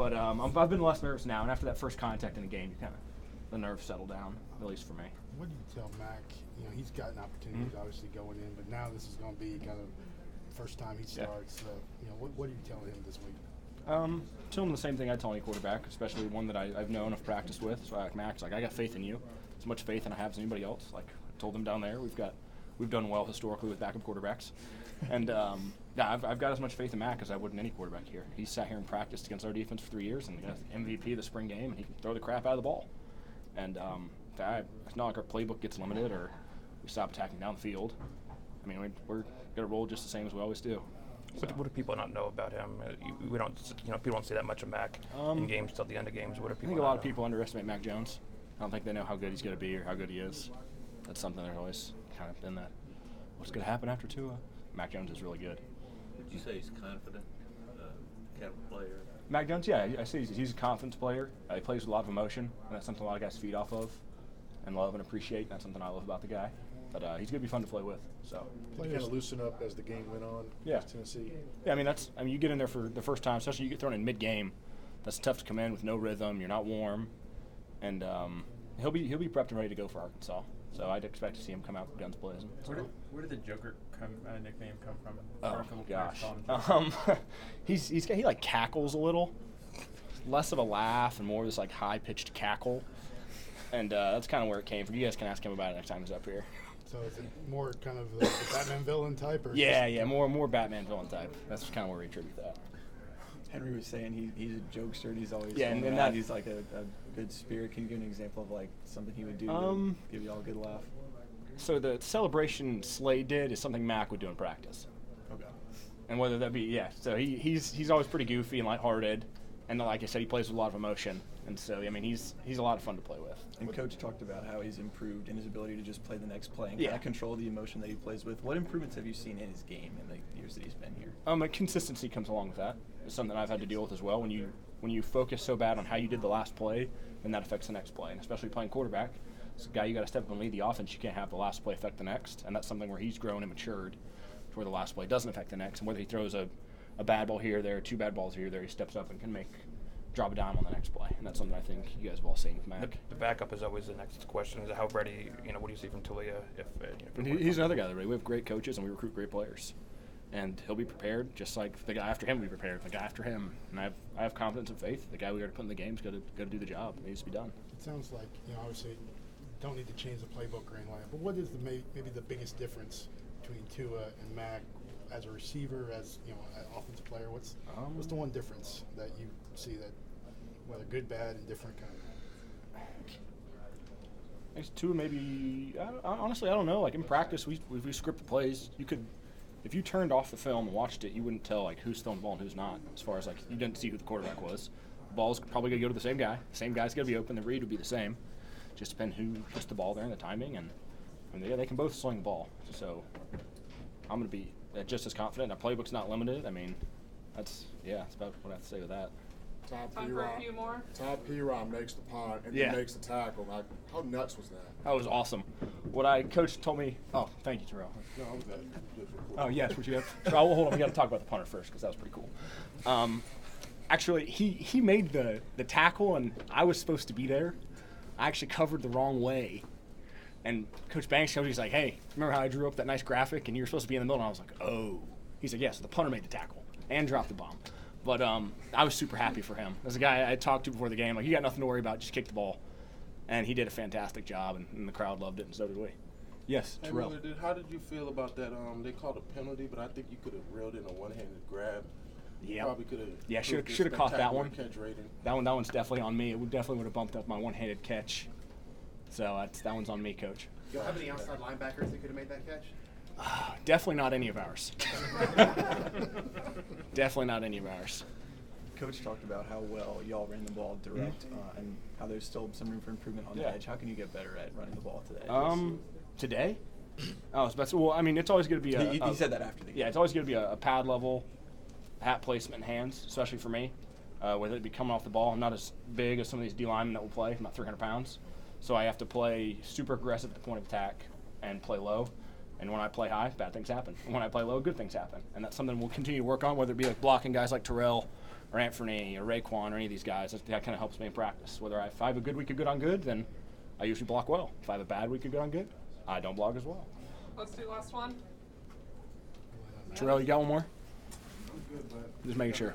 But I've been less nervous now, and after that first contact in the game, the nerves settle down, at least for me. What do you tell Mac? He's gotten opportunities obviously going in, but now this is going to be kind of first time he starts. What are you telling him this week? Tell him the same thing I tell any quarterback, especially one that I've known, I've practiced with. So Max, I got faith in you, as much faith as I have as anybody else. Like I told them down there, we've done well historically with backup quarterbacks, and I've got as much faith in Mac as I would in any quarterback here. He's sat here and practiced against our defense for 3 years and got MVP the spring game, and he can throw the crap out of the ball. And it's not like our playbook gets limited or we stop attacking down the field. I mean, we're gonna roll just the same as we always do. So. What do people not know about him? We don't, people don't see that much of Mac in games till the end of games. What do people? I think a lot of people underestimate Mac Jones. I don't think they know how good he's going to be or how good he is. That's something they're always kind of in that. What's going to happen after Tua? Mac Jones is really good. Would you say he's confident, capable player? Mac Jones, yeah, I see he's a confidence player. He plays with a lot of emotion, and that's something a lot of guys feed off of and love and appreciate. That's something I love about the guy. But he's going to be fun to play with. So kind of loosen up as the game went on. Yeah, Tennessee. Yeah, I mean, you get in there for the first time, especially you get thrown in mid-game. That's tough to come in with no rhythm. You're not warm, and he'll be prepped and ready to go for Arkansas. So I'd expect to see him come out guns blazing. Where did the Joker nickname come from? Oh gosh, he like cackles a little, less of a laugh and more of this like high-pitched cackle, and that's kind of where it came from. You guys can ask him about it next time he's up here. So is it more kind of the Batman villain type? Or yeah, more Batman villain type. That's kind of where we attribute that. Henry was saying he's a jokester and he's always and that he's like a good spirit. Can you give an example of like something he would do to give you all a good laugh? So the celebration Slade did is something Mac would do in practice. Okay. And whether that be so he's always pretty goofy and lighthearted, and like I said, he plays with a lot of emotion. And so, I mean, he's a lot of fun to play with. And Coach talked about how he's improved in his ability to just play the next play and kind of control the emotion that he plays with. What improvements have you seen in his game in the years that he's been here? Consistency comes along with that. It's something I've had to deal with as well. When you focus so bad on how you did the last play, then that affects the next play. And especially playing quarterback, it's a guy you got to step up and lead the offense. You can't have the last play affect the next. And that's something where he's grown and matured to where the last play doesn't affect the next. And whether he throws a bad ball here or there, 2 bad balls here or there, he steps up and can drop a dime on the next play, and that's something I think you guys have all seen with Mac. The backup is always the next question. Is how ready, what do you see from Talia? He's another guy that's ready. We have great coaches, and we recruit great players. And he'll be prepared, just like the guy after him will be prepared, the guy after him. And I have confidence and faith. The guy we got to put in the game is going to do the job. It needs to be done. It sounds like, obviously, don't need to change the playbook or anything like that, but what is maybe the biggest difference between Tua and Mac as a receiver, as an offensive player? What's the one difference that you see that, whether good, bad, and different kind of? Tua maybe. Honestly, I don't know. Like in practice, we script the plays. You could, if you turned off the film and watched it, you wouldn't tell like who's throwing the ball and who's not. As far as like you didn't see who the quarterback was. The ball's probably gonna go to the same guy. The same guy's gonna be open. The read would be the same. Just depend who puts the ball there and the timing, and they can both sling the ball. So I'm gonna be just as confident. Our playbook's not limited. I mean, that's about what I have to say with that. Time for a few more. Todd P-Ron makes the punt and then makes the tackle. Like, how nuts was that? That was awesome. Coach told me. Oh, thank you, Terrell. No, I was that. Oh yes, what you have? Terrell, hold on. We got to talk about the punter first because that was pretty cool. Actually, he made the tackle and I was supposed to be there. I actually covered the wrong way, and Coach Banks comes. He's like, "Hey, remember how I drew up that nice graphic and you were supposed to be in the middle?" And I was like, "Oh." He's like, "Yes, the punter made the tackle and dropped the bomb." But I was super happy for him. As a guy I talked to before the game, like, you got nothing to worry about, just kick the ball. And he did a fantastic job, and the crowd loved it, and so did we. Yes, Terrell. Hey, how did you feel about that? They called a penalty, but I think you could have reeled in a one-handed grab. Yeah. Probably could have. Yeah, should have caught that one. Catch rating. That one's definitely on me. It definitely would have bumped up my one-handed catch. So that one's on me, Coach. Do you have any outside linebackers that could have made that catch? Definitely not any of ours. Definitely not any of ours. Coach talked about how well y'all ran the ball direct and how there's still some room for improvement on the edge. How can you get better at running the ball today? Today? Well, I mean, it's always going to be he said that after the game. Yeah, it's always going to be a pad level, hat placement in hands, especially for me, whether it be coming off the ball. I'm not as big as some of these D linemen that will play. I'm not 300 pounds. So I have to play super aggressive at the point of attack and play low. And when I play high, bad things happen. And when I play low, good things happen. And that's something we'll continue to work on, whether it be like blocking guys like Terrell or Anthony or Raekwon or any of these guys. That kind of helps me in practice. If I have a good week of good on good, then I usually block well. If I have a bad week of good on good, I don't block as well. Let's do last one. Terrell, you got one more? I'm good, but Just making sure.